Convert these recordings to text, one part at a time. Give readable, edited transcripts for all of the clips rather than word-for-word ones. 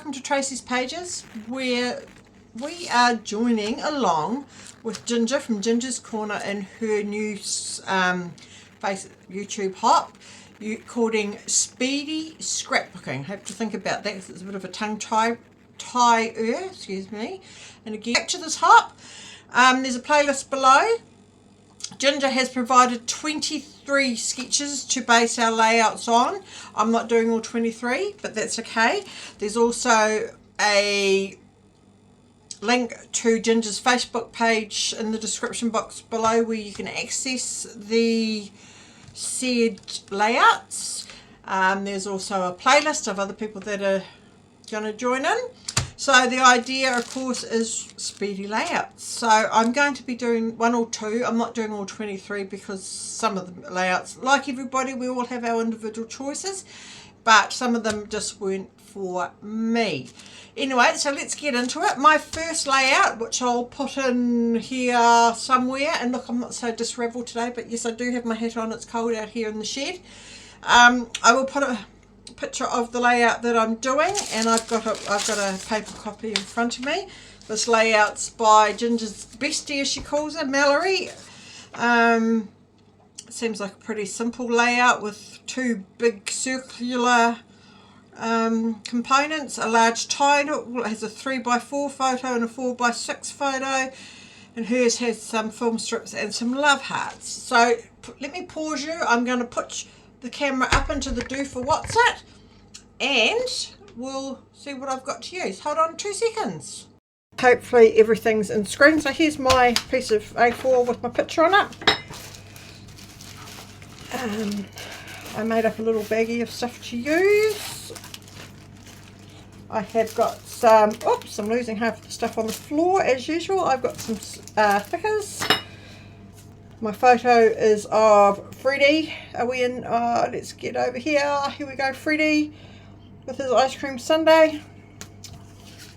welcome to Tracy's Pages, where we are joining along with Ginger from Ginger's Corner and her new YouTube hop called Speedy Scrapbooking. Have to think about that because it's a bit of a tongue tie, excuse me. And again, back to this hop, there's a playlist below. Ginger has provided 23 sketches to base our layouts on. I'm not doing all 23, but that's okay. There's also a link to Ginger's Facebook page in the description box below where you can access the said layouts. There's also a playlist of other people that are going to join in. So the idea, of course, is speedy layouts. So I'm going to be doing 1 or 2. I'm not doing all 23 because some of the layouts, like everybody, we all have our individual choices, but some of them just weren't for me. Anyway, so let's get into it. My first layout, which I'll put in here somewhere, and look, I'm not so disheveled today, but yes, I do have my hat on. It's cold out here in the shed. I will put a picture of the layout that I'm doing, and I've got a paper copy in front of me. This layout's by Ginger's bestie, as she calls her, Mallory. Seems like a pretty simple layout with 2 big circular components, a large title. It has a 3x4 photo and a 4x6 photo, and hers has some film strips and some love hearts. So let me pause you. I'm going to put the camera up into the do for what's it, and we'll see what I've got to use. Hold on 2 seconds. Hopefully everything's in screen. So here's my piece of A4 with my picture on it. I made up a little baggie of stuff to use. I have got some, oops, I'm losing half of the stuff on the floor as usual. I've got some thickers. My photo is of Freddie. Are we in? Let's get over here. Here we go, Freddie with his ice cream sundae.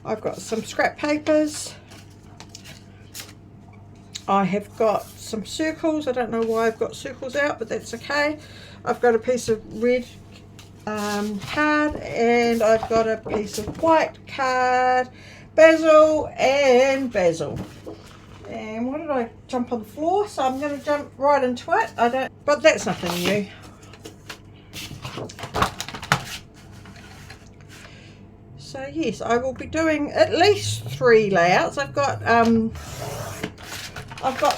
I've got some scrap papers. I have got some circles. I don't know why I've got circles out, but that's okay. I've got a piece of red card, and I've got a piece of white card, basil and basil. And what did I jump on the floor? So I'm going to jump right into it. But that's nothing new. So yes, I will be doing at least 3 layouts. I've got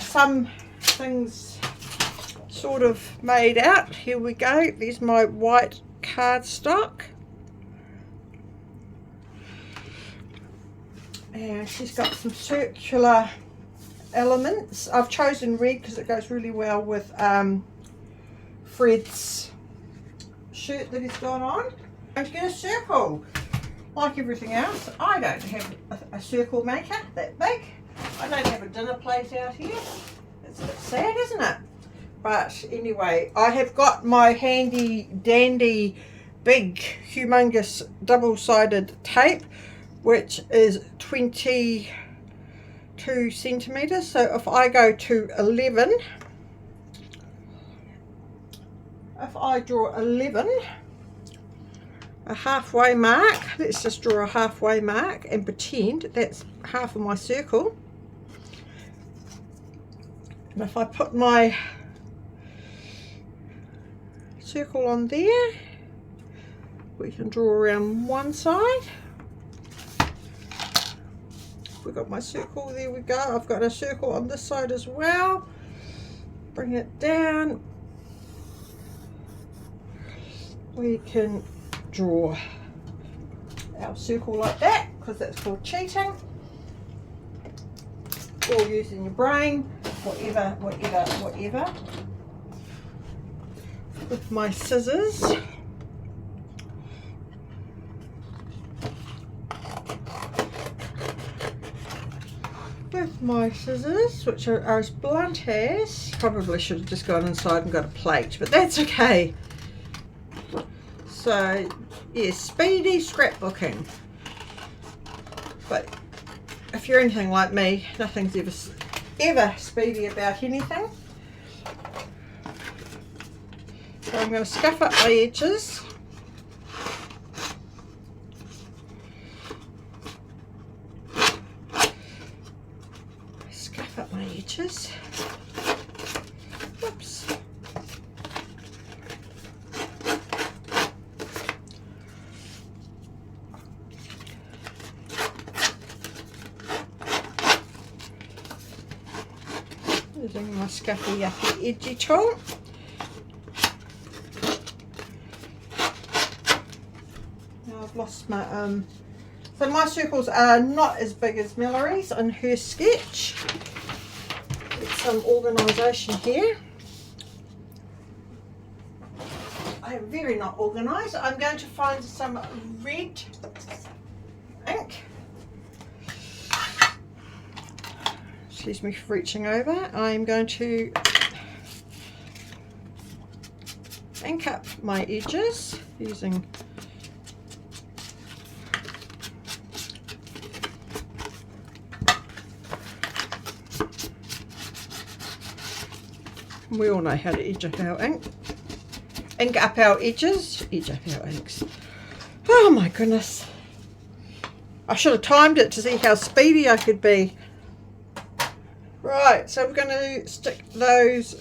some things sort of made out. Here we go. There's my white cardstock. And she's got some circular elements. I've chosen red because it goes really well with Fred's shirt that he's got on. I'm going to get a circle. Like everything else, I don't have a circle maker that big. I don't have a dinner plate out here. It's a bit sad, isn't it? But anyway, I have got my handy dandy big humongous double-sided tape, which is 22 centimeters. So if I go to 11, if I draw 11, a halfway mark, let's just draw a halfway mark and pretend that's half of my circle. And if I put my circle on there, we can draw around one side. We've got my circle, there we go. I've got a circle on this side as well. Bring it down. We can draw our circle like that because that's called cheating, or using your brain, whatever. With my scissors, which are as blunt as, probably should have just gone inside and got a plate, but that's okay. So yes, speedy scrapbooking. But if you're anything like me, nothing's ever speedy about anything. So I'm going to scuff up my edges. scuff up my edges. Whoops. Using my scuffy yucky edgy tool. Now I've lost my so my circles are not as big as Mallory's on her sketch. Get some organisation here. I am very not organised. I'm going to find some red ink. Excuse me for reaching over. I'm going to ink up my edges using we all know how to edge up our ink. Ink up our edges, edge up our inks. Oh my goodness. I should have timed it to see how speedy I could be. Right, so we're going to stick those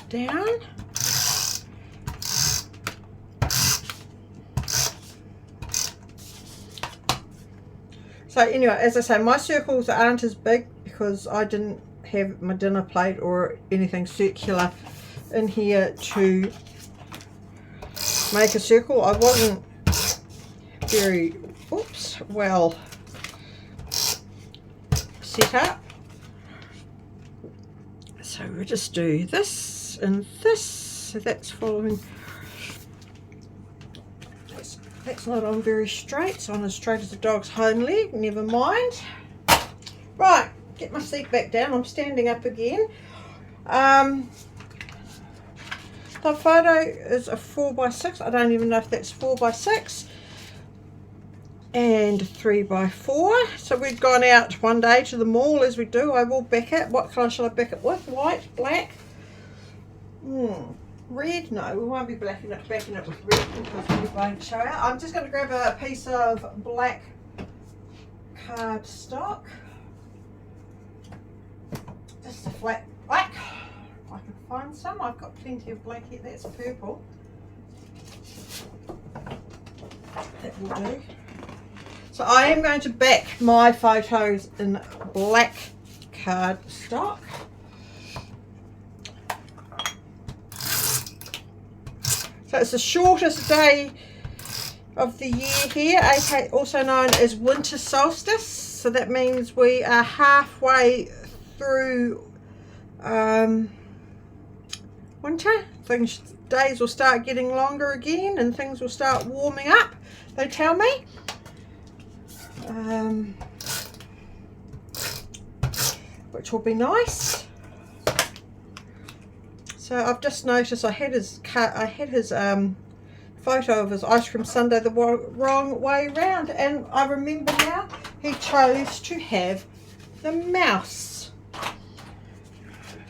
down. So anyway, as I say, my circles aren't as big because I didn't have my dinner plate or anything circular in here to make a circle. I wasn't very, well set up. So we'll just do this and this. So that's following. That's not on very straight. It's on as straight as a dog's hind leg. Never mind. Right, get my seat back down. I'm standing up again. The photo is a 4x6. I don't even know if that's 4x6. And 3x4. So we'd gone out one day to the mall, as we do. I will back it. What colour shall I back it with? White, black, red. No, we won't be backing it with red because we're going to show out. I'm just going to grab a piece of black cardstock, just a flat black. If I can find some. I've got plenty of black here. That's purple. That will do. So I am going to back my photos in black cardstock. So it's the shortest day of the year here, aka also known as winter solstice. So that means we are halfway through winter. Days will start getting longer again and things will start warming up, they tell me. Which will be nice. So I've just noticed I had his photo of his ice cream sundae the wrong way round, and I remember now he chose to have the mouse.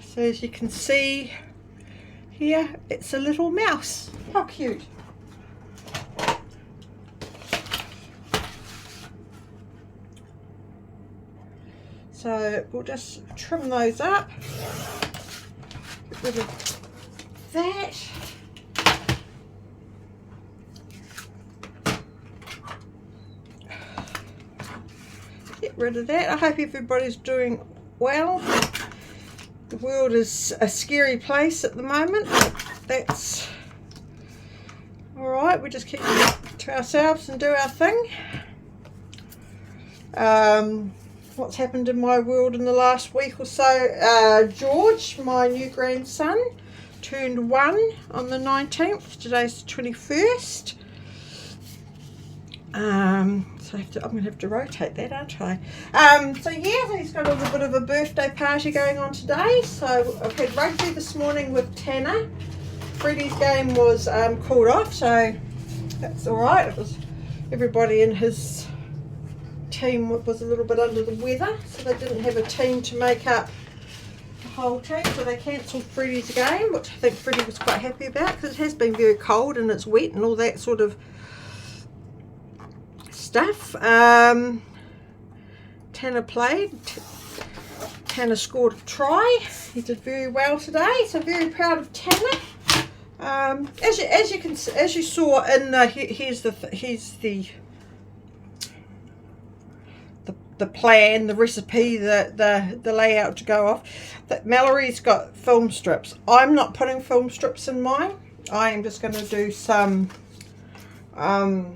So as you can see here, it's a little mouse. How cute. So we'll just trim those up. Get rid of that. Get rid of that. I hope everybody's doing well. The world is a scary place at the moment. That's alright, we just keep to ourselves and do our thing. What's happened in my world in the last week or so? George, my new grandson, turned 1 on the 19th. Today's the 21st. So I'm going to have to rotate that, aren't I? So yeah, he's got a little bit of a birthday party going on today. So I've had rugby this morning with Tanner. Freddie's game was called off, so that's all right. It was everybody in his team was a little bit under the weather, so they didn't have a team to make up the whole team, so they cancelled Freddie's game, which I think Freddie was quite happy about because it has been very cold and it's wet and all that sort of stuff. Tanner played. Tanner scored a try. He did very well today, so very proud of Tanner. As you saw in the here's the plan, the recipe, the layout to go off. That Mallory's got film strips. I'm not putting film strips in mine. I am just going to do some I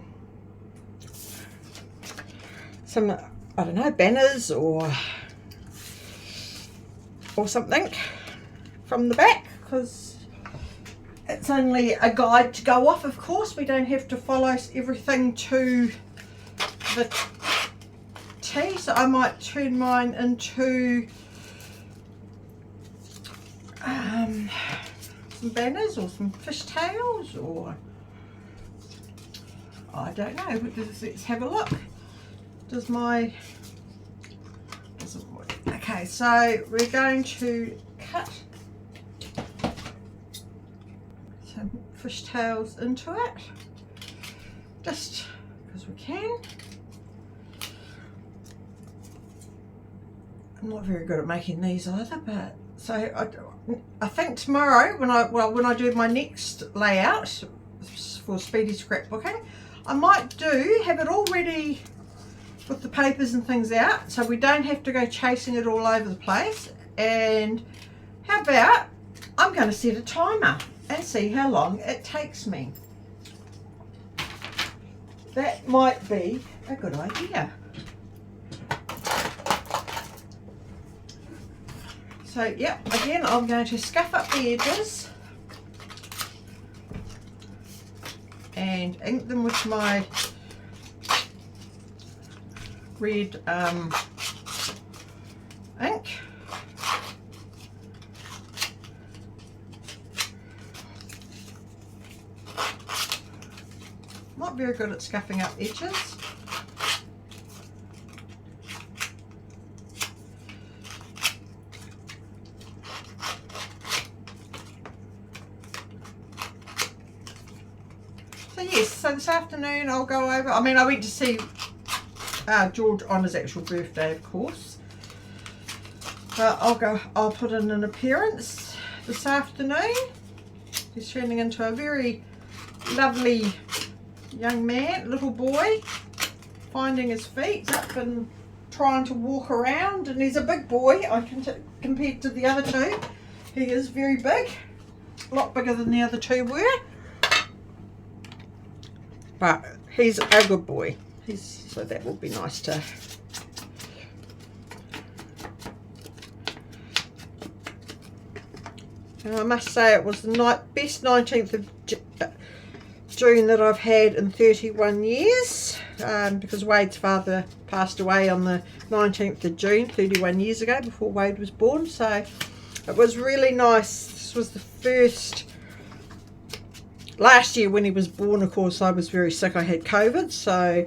don't know, banners or something from the back, because it's only a guide to go off. Of course, we don't have to follow everything to the T, so I might turn mine into some banners or some fishtails, or I don't know. Let's have a look. Does my doesn't work? Okay, so we're going to cut some fishtails into it, just because we can. I'm not very good at making these either, but so I think tomorrow when I do my next layout for Speedy Scrapbooking, I might have it all ready with the papers and things out, so we don't have to go chasing it all over the place. And how about I'm going to set a timer and see how long it takes me. That might be a good idea. So yep, again I'm going to scuff up the edges and ink them with my red ink. Not very good at scuffing up edges. So yes, so this afternoon I'll go over, I went to see George on his actual birthday, of course, but I'll put in an appearance this afternoon. He's turning into a very lovely young man, little boy, finding his feet up and trying to walk around, and he's a big boy. Compared to the other two, he is very big, a lot bigger than the other two were, but he's a good boy. So that will be nice to and I must say it was the best 19th of June that I've had in 31 years, because Wade's father passed away on the 19th of June 31 years ago, before Wade was born. So it was really nice. This was the first. Last year when he was born, of course, I was very sick. I had COVID, so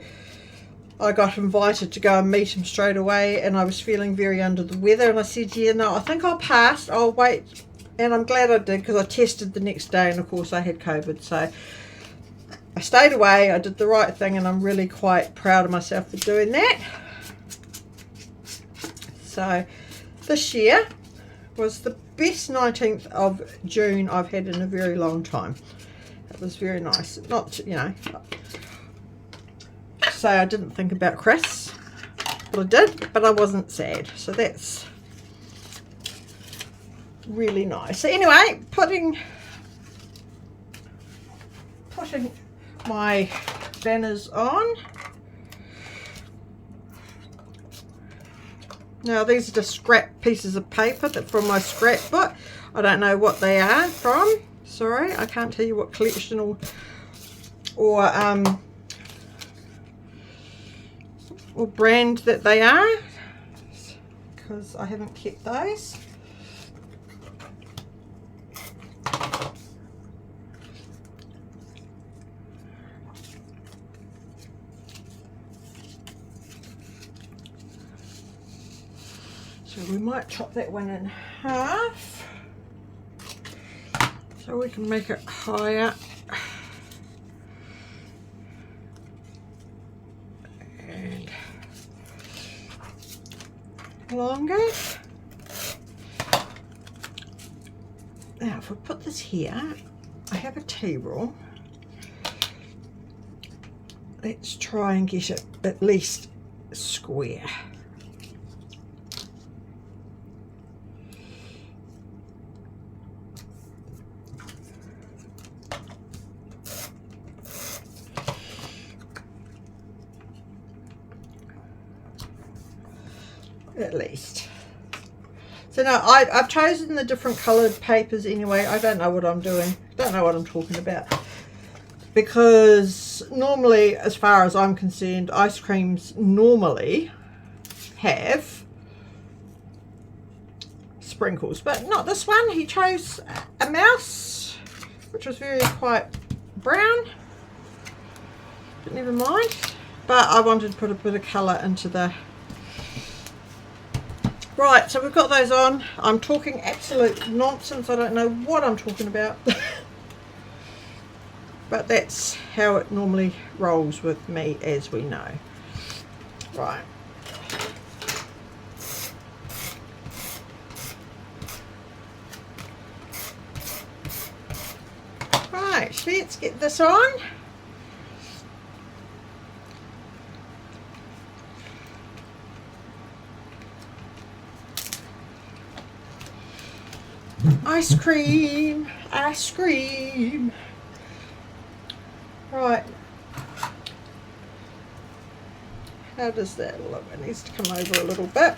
I got invited to go and meet him straight away, and I was feeling very under the weather, and I said, yeah, no, I think I'll pass, I'll wait. And I'm glad I did, because I tested the next day, and of course I had COVID. So I stayed away, I did the right thing, and I'm really quite proud of myself for doing that. So this year was the best 19th of June I've had in a very long time. It was very nice. Not, you know, say I didn't think about Chris, but I did, but I wasn't sad. So that's really nice. So anyway, putting my banners on. Now these are just scrap pieces of paper that from my scrapbook. I don't know what they are from. Sorry, I can't tell you what collection or brand that they are, because I haven't kept those. So we might chop that one in half so we can make it higher. longer. Now if we put this here, I have a table. Let's try and get it at least square. At least. So now I've chosen the different coloured papers anyway. I don't know what I'm doing. Don't know what I'm talking about. Because normally, as far as I'm concerned, ice creams normally have sprinkles. But not this one. He chose a mouse, which was quite brown. But never mind. But I wanted to put a bit of colour into the... Right, so we've got those on. I'm talking absolute nonsense. I don't know what I'm talking about. But that's how it normally rolls with me, as we know. Right. Right, let's get this on. Ice cream, ice cream. Right. How does that look? It needs to come over a little bit.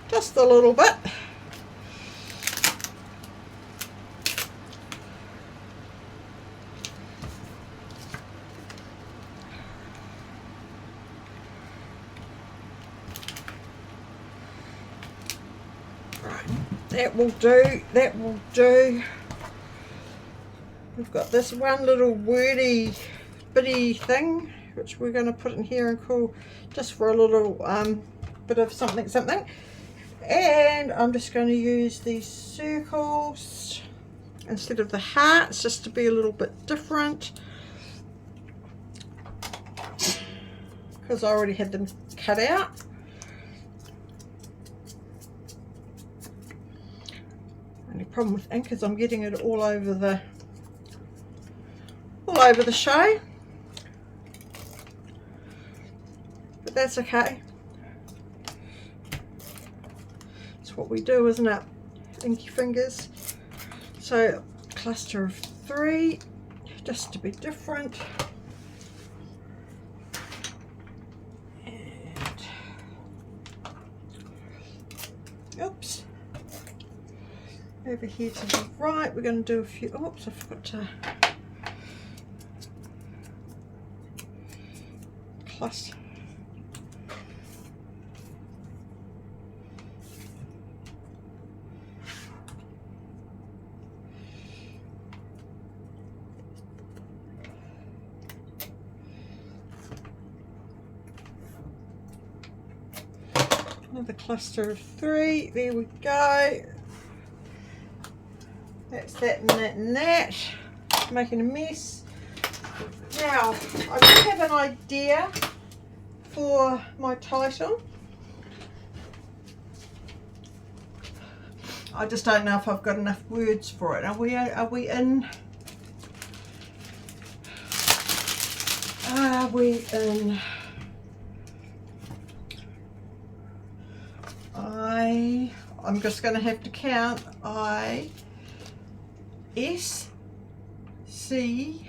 Just a little bit. That will do, that will do. We've got this one little wordy bitty thing which we're going to put in here and call just for a little bit of something something. And I'm just going to use these circles instead of the hearts, just to be a little bit different, because I already had them cut out. Only problem with ink is I'm getting it all over the show, but that's okay. It's what we do, isn't it? Inky fingers. So cluster of 3, just to be different. And oops. Over here to the right, we're going to do a few. Oops, I forgot to cluster. Another cluster of 3. There we go. That's that and that and that. Making a mess. Now, I do have an idea for my title. I just don't know if I've got enough words for it. Are we in? Are we in? I'm just going to have to count. SCREAM.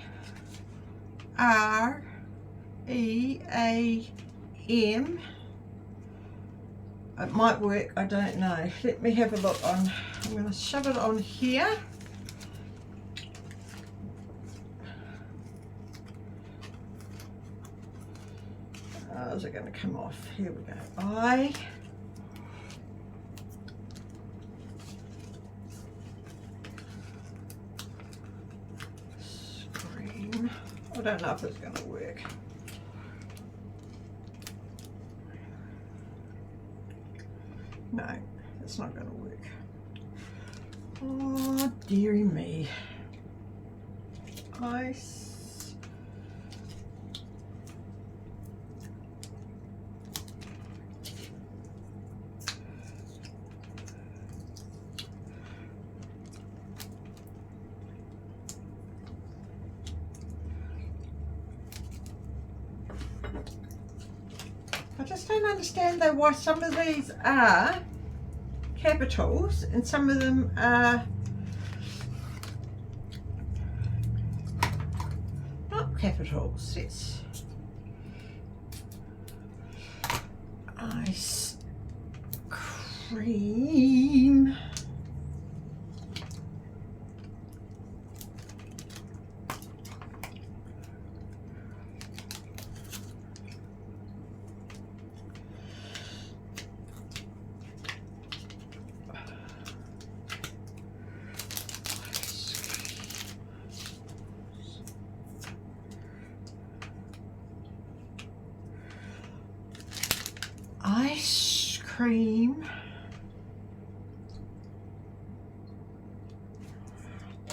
It might work, I don't know. Let me have a look on. I'm going to shove it on here. Is it going to come off? Here we go. I don't know if it's going to work. No, it's not going to work. Oh, dearie me. Ice. don't understand though why some of these are capitals and some of them are not capitals. It's ice cream. Ice cream.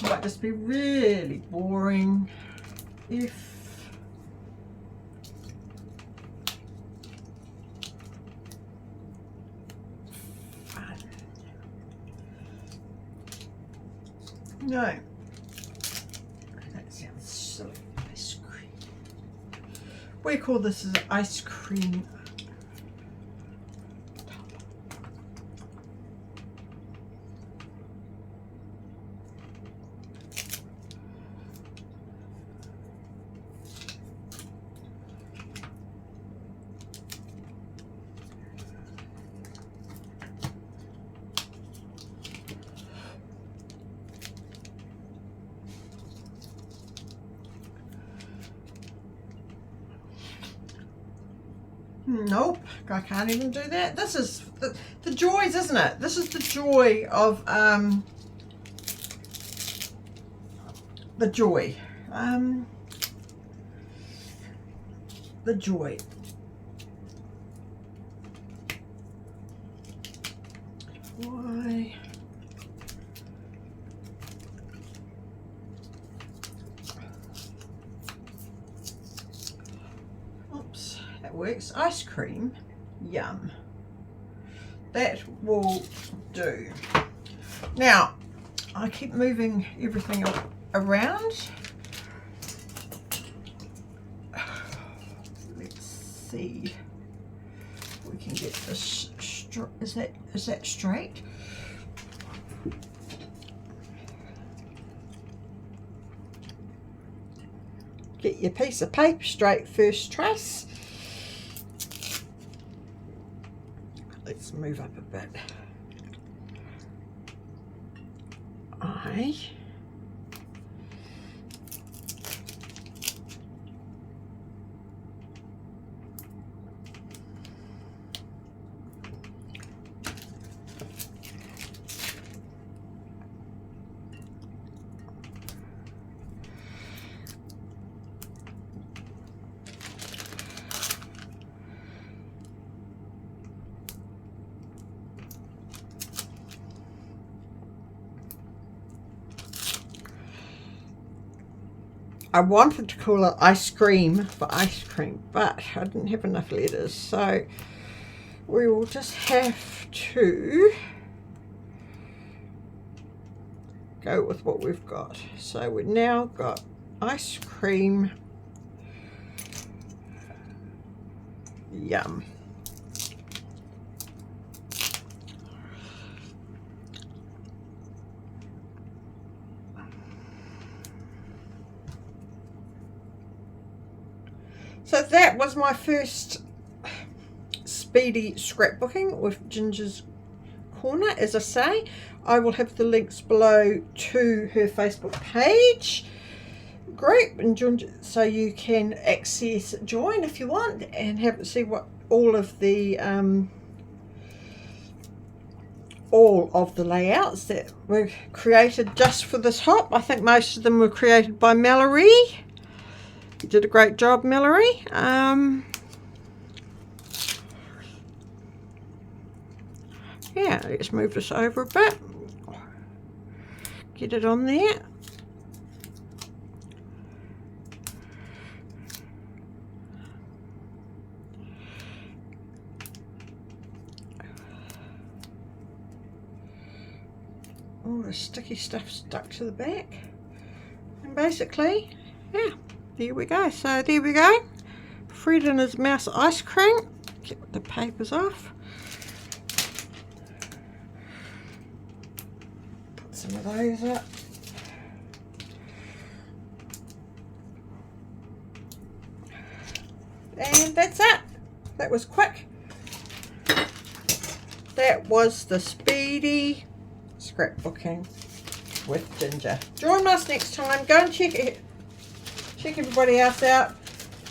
Might just be really boring if fun. No, that sounds silly. Ice cream. We call this as ice cream. Nope, I can't even do that. This is the joys, isn't it? This is the joy of the joy. The joy. Why? Oops, that works. Ice cream. Yum. That will do. Now, I keep moving everything around. Let's see if we can get this is that straight? Get your piece of paper straight first trace. Let's move up a bit. I wanted to call it ice cream for ice cream, but I didn't have enough letters, so we will just have to go with what we've got. So we've now got ice cream. Yum. So that was my first speedy scrapbooking with Ginger's Corner. As I say, I will have the links below to her Facebook page group, and so you can join if you want and see what all of the layouts that were created just for this hop. I think most of them were created by Mallory. You did a great job, Mallory. Yeah, let's move this over a bit. Get it on there. All the sticky stuff stuck to the back. And basically, yeah. There we go. So there we go. Fred and his mouse ice cream. Get the papers off. Put some of those up. And that's it. That was quick. That was the Speedy Scrapbooking with Ginger. Join us next time. Go and check everybody else out.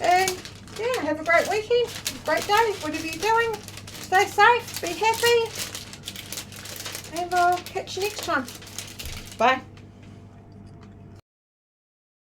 And yeah, have a great weekend, great day, whatever you're doing. Stay safe, be happy, and I'll catch you next time. Bye.